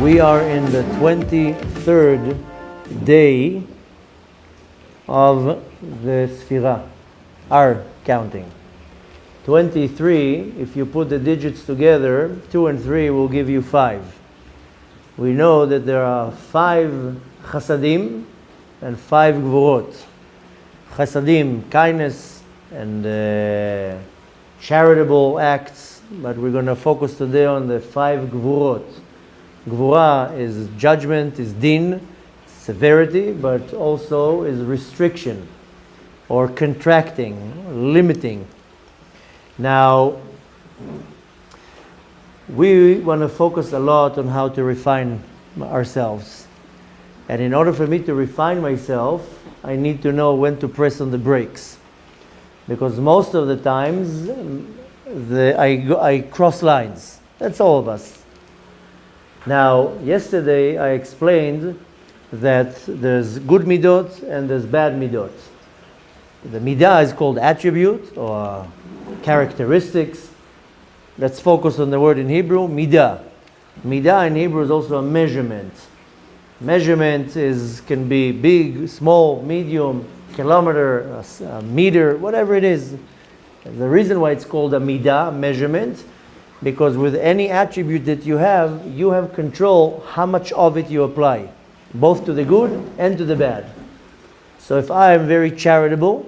We are in the 23rd day of the Sfirah, our counting. 23, if you put the digits together, 2 and 3 will give you 5. We know that there are 5 chasadim and 5 gvurot. Chasadim, kindness and charitable acts, but we're going to focus today on the 5 gvurot. Gvura is judgment, is din, severity, but also is restriction or contracting, limiting. Now, we want to focus a lot on how to refine ourselves. And in order for me to refine myself, I need to know when to press on the brakes. Because most of the times, I cross lines. That's all of us. Now, yesterday I explained that there's good midot and there's bad midot. The midah is called attribute or characteristics. Let's focus on the word in Hebrew, midah. Midah in Hebrew is also a measurement. Measurement can be big, small, medium, kilometer, a meter, whatever it is. The reason why it's called a midah, measurement, because with any attribute that you have control how much of it you apply, both to the good and to the bad. So if I am very charitable,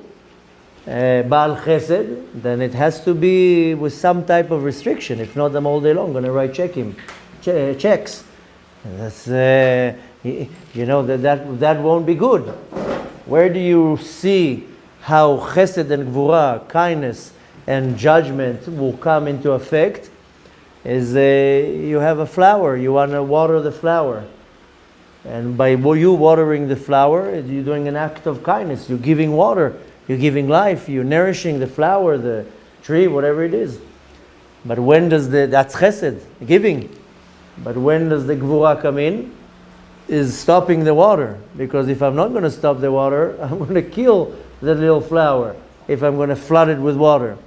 Baal Chesed, then it has to be with some type of restriction. If not, I'm all day long going to write checks. And that's, that won't be good. Where do you see how Chesed and Gvura, kindness and judgment will come into effect? Is you have a flower, you want to water the flower. And by you watering the flower, you're doing an act of kindness. You're giving water, you're giving life, you're nourishing the flower, the tree, whatever it is. But when does that's chesed, giving. But when does the gvura come in? Is stopping the water. Because if I'm not going to stop the water, I'm going to kill the little flower if I'm going to flood it with water.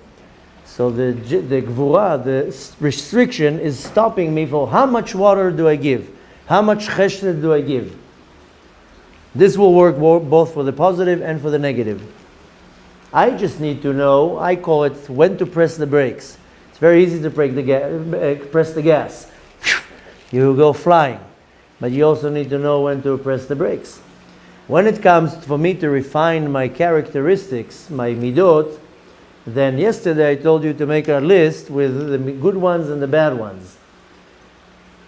So the gvura, the restriction is stopping me for how much water do I give? How much chesed do I give? This will work both for the positive and for the negative. I just need to know, I call it when to press the brakes. It's very easy to press the gas. You go flying. But you also need to know when to press the brakes. When it comes for me to refine my characteristics, my midot, then yesterday I told you to make a list with the good ones and the bad ones.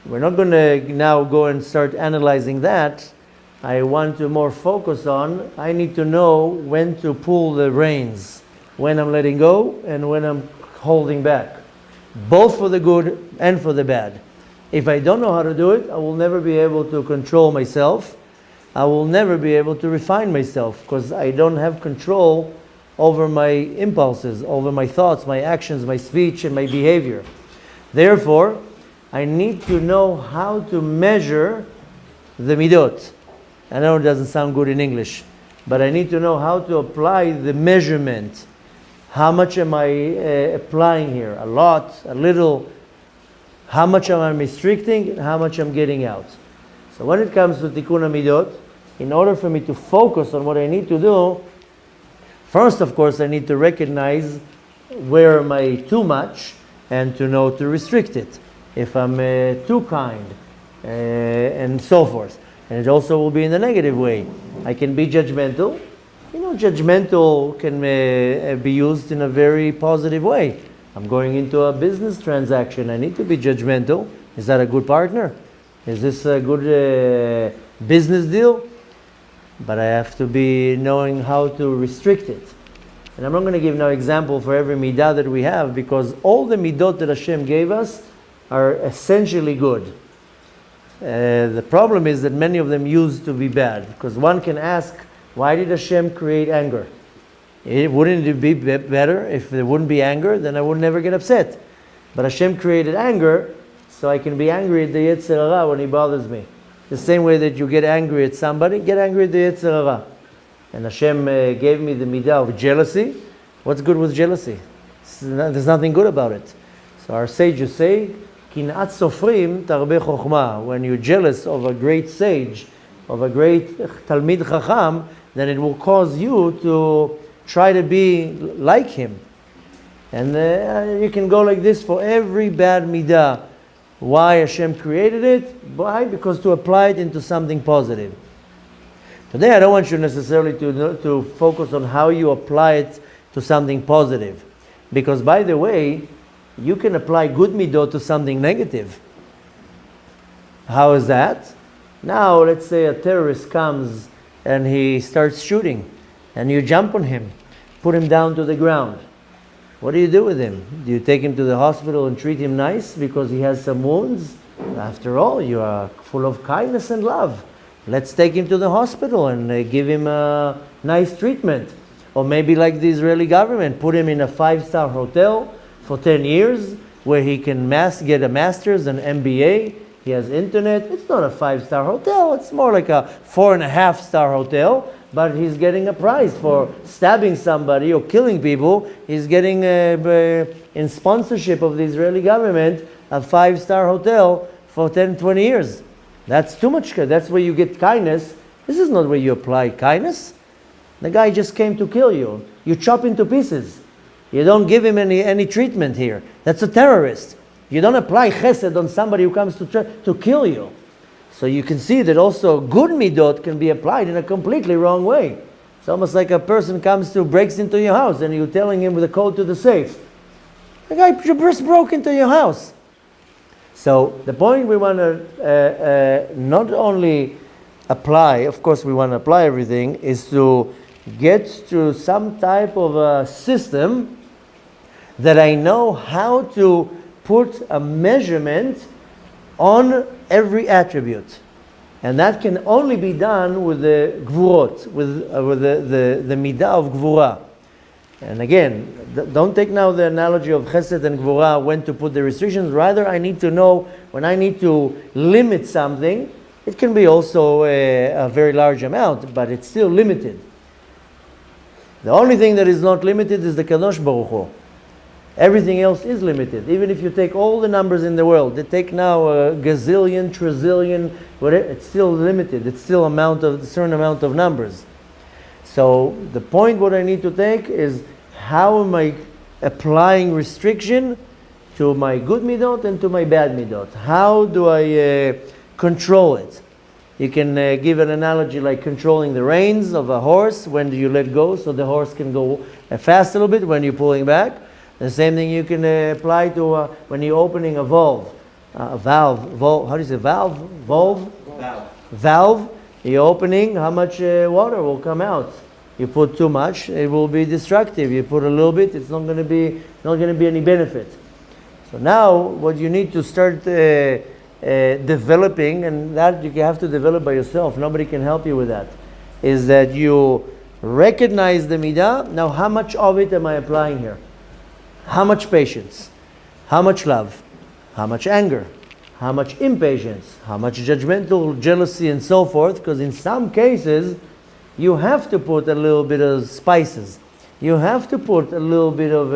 We're not going to now go and start analyzing that. I want to more focus on, I need to know when to pull the reins, when I'm letting go and when I'm holding back, both for the good and for the bad. If I don't know how to do it, I will never be able to control myself. I will never be able to refine myself because I don't have control over my impulses, over my thoughts, my actions, my speech, and my behavior. Therefore, I need to know how to measure the midot. I know it doesn't sound good in English, but I need to know how to apply the measurement. How much am I applying here? A lot, a little? How much am I restricting and how much I'm getting out? So when it comes to Tikkun HaMidot, in order for me to focus on what I need to do, first, of course, I need to recognize where am I too much and to know to restrict it. If I'm too kind and so forth. And it also will be in the negative way. I can be judgmental. Judgmental can be used in a very positive way. I'm going into a business transaction. I need to be judgmental. Is that a good partner? Is this a good business deal? But I have to be knowing how to restrict it. And I'm not going to give no example for every midah that we have because all the midot that Hashem gave us are essentially good. The problem is that many of them used to be bad because one can ask, why did Hashem create anger? Wouldn't it be better if there wouldn't be anger? Then I would never get upset. But Hashem created anger so I can be angry at the Yetzer Hara when he bothers me. The same way that you get angry at somebody, get angry at the Yetzer Hara. And Hashem gave me the midah of jealousy. What's good with jealousy? There's nothing good about it. So our sages say, קנאת סופרים תרבה חוכמה. When you're jealous of a great sage, of a great תלמיד חכם, then it will cause you to try to be like him. And you can go like this for every bad midah. Why Hashem created it? Why? Because to apply it into something positive. Today I don't want you necessarily to focus on how you apply it to something positive. Because by the way, you can apply good midot to something negative. How is that? Now let's say a terrorist comes and he starts shooting and you jump on him, put him down to the ground. What do you do with him? Do you take him to the hospital and treat him nice because he has some wounds? After all, you are full of kindness and love. Let's take him to the hospital and give him a nice treatment. Or maybe like the Israeli government, put him in a 5-star hotel for 10 years where he can get a master's, an MBA. He has internet. It's not a 5-star hotel. It's more like a 4.5-star hotel. But he's getting a prize for stabbing somebody or killing people. He's getting, in sponsorship of the Israeli government, a 5-star hotel for 10, 20 years. That's too much. That's where you get kindness. This is not where you apply kindness. The guy just came to kill you. You chop into pieces. You don't give him any treatment here. That's a terrorist. You don't apply chesed on somebody who comes to kill you. So you can see that also good midot can be applied in a completely wrong way. It's almost like a person breaks into your house and you're telling him with a code to the safe. The guy just broke into your house. So the point we want to not only apply, of course we want to apply everything, is to get to some type of a system that I know how to put a measurement on every attribute. And that can only be done with the gvurot, with the midah of gvura. And again, don't take now the analogy of chesed and gvura, when to put the restrictions. Rather, I need to know when I need to limit something. It can be also a very large amount, but it's still limited. The only thing that is not limited is the Kadosh Baruch Hu. Everything else is limited. Even if you take all the numbers in the world, they take now a gazillion, trillion, whatever, it's still limited. It's still a certain amount of numbers. So the point what I need to take is, how am I applying restriction to my good midot and to my bad midot? How do I control it? You can give an analogy like controlling the reins of a horse. When do you let go so the horse can go fast a little bit when you're pulling back? The same thing you can apply to when you're opening a valve. How do you say valve? Valve. You're opening, how much water will come out? You put too much, it will be destructive. You put a little bit, it's not going to be any benefit. So now, what you need to start developing, and that you have to develop by yourself. Nobody can help you with that. Is that you recognize the midah. Now, how much of it am I applying here? How much patience? How much love? How much anger? How much impatience? How much judgmental jealousy and so forth? Because in some cases, you have to put a little bit of spices. You have to put a little bit of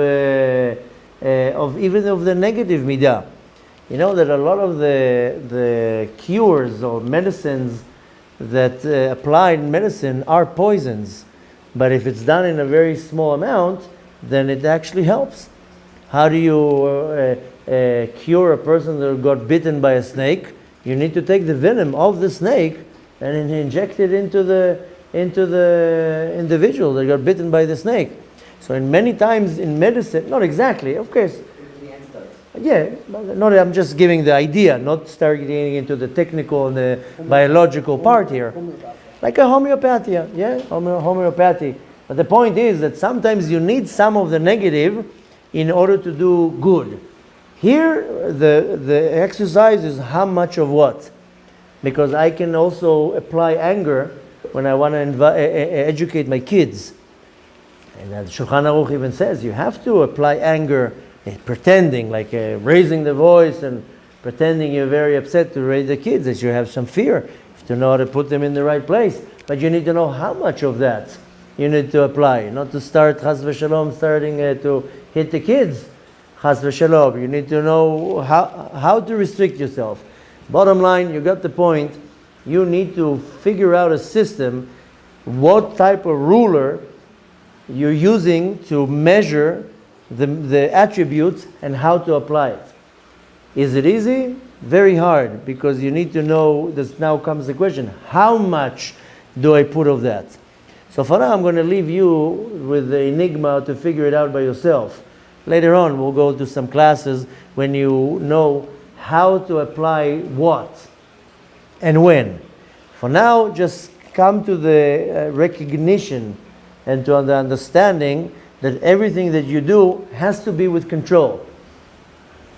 even of the negative midah. You know that a lot of the cures or medicines that applied in medicine are poisons. But if it's done in a very small amount, then it actually helps. How do you cure a person that got bitten by a snake? You need to take the venom of the snake and inject it into the individual that got bitten by the snake. So in many times in medicine, not exactly, of course. Yeah, I'm just giving the idea, not start getting into the technical and the biological part here. Like a homeopathy, homeopathy. But the point is that sometimes you need some of the negative in order to do good. Here, the exercise is how much of what. Because I can also apply anger when I want to educate my kids. And the Shulchan Aruch even says you have to apply anger, pretending, like raising the voice and pretending you're very upset to raise the kids, that you have some fear. You have to know how to put them in the right place. But you need to know how much of that you need to apply. Not to start, chas v'shalom, starting to hit the kids. Chas v'shalom. You need to know how to restrict yourself. Bottom line, you got the point. You need to figure out a system, what type of ruler you're using to measure the attributes and how to apply it. Is it easy? Very hard, because you need to know, this now comes the question, how much do I put of that? So for now I'm going to leave you with the enigma to figure it out by yourself. Later on we'll go to some classes when you know how to apply what and when. For now, just come to the recognition and to the understanding that everything that you do has to be with control.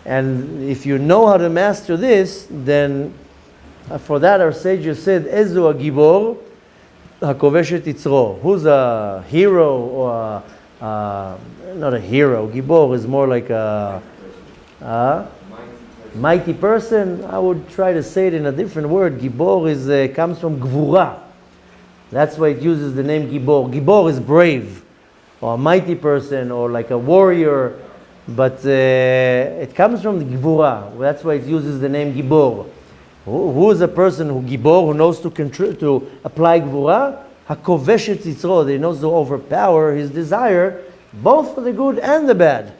And if you know how to master this, then for that our sages said, Ezu agibor hakovesh et yitzro. Who's a hero or not a hero? Gibor is more like a mighty person. I would try to say it in a different word. Gibor comes from gvura. That's why it uses the name Gibor. Gibor is brave, or a mighty person, or like a warrior. But it comes from the gvura. That's why it uses the name Gibor. Who is a person who Gibor, who knows to apply gvura? Hakovesh et yitzro. He knows to overpower his desire, both for the good and the bad.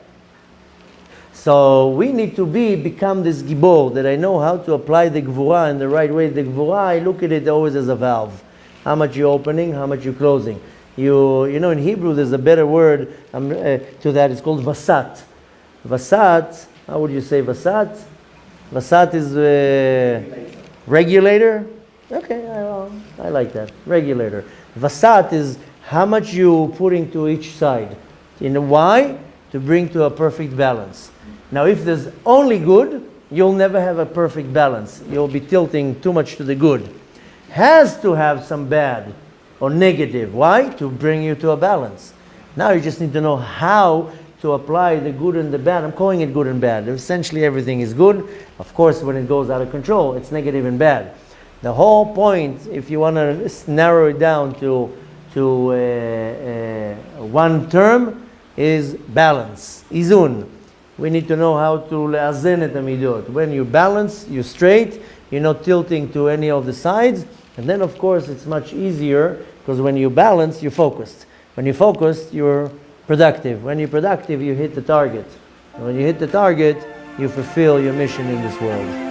So we need to become this gibor, that I know how to apply the gvura in the right way. The gvura, I look at it always as a valve. How much you're opening, how much you're closing. You know, in Hebrew there's a better word to that. It's called vasat. Vasat, how would you say vasat? Vasat is regulator. Okay, I like that. Regulator. Vasat is how much you putting to each side. Why? To bring to a perfect balance. Now, if there's only good, you'll never have a perfect balance. You'll be tilting too much to the good. Has to have some bad or negative. Why? To bring you to a balance. Now you just need to know how to apply the good and the bad. I'm calling it good and bad. Essentially everything is good. Of course, when it goes out of control, it's negative and bad. The whole point, if you want to narrow it down to one term, is balance. Izun. We need to know how to le'azen et hamidot. When you balance, you're straight, you're not tilting to any of the sides, and then of course it's much easier, because when you balance, you're focused. When you're focused, you're productive. When you're productive, you hit the target. And when you hit the target, you fulfill your mission in this world.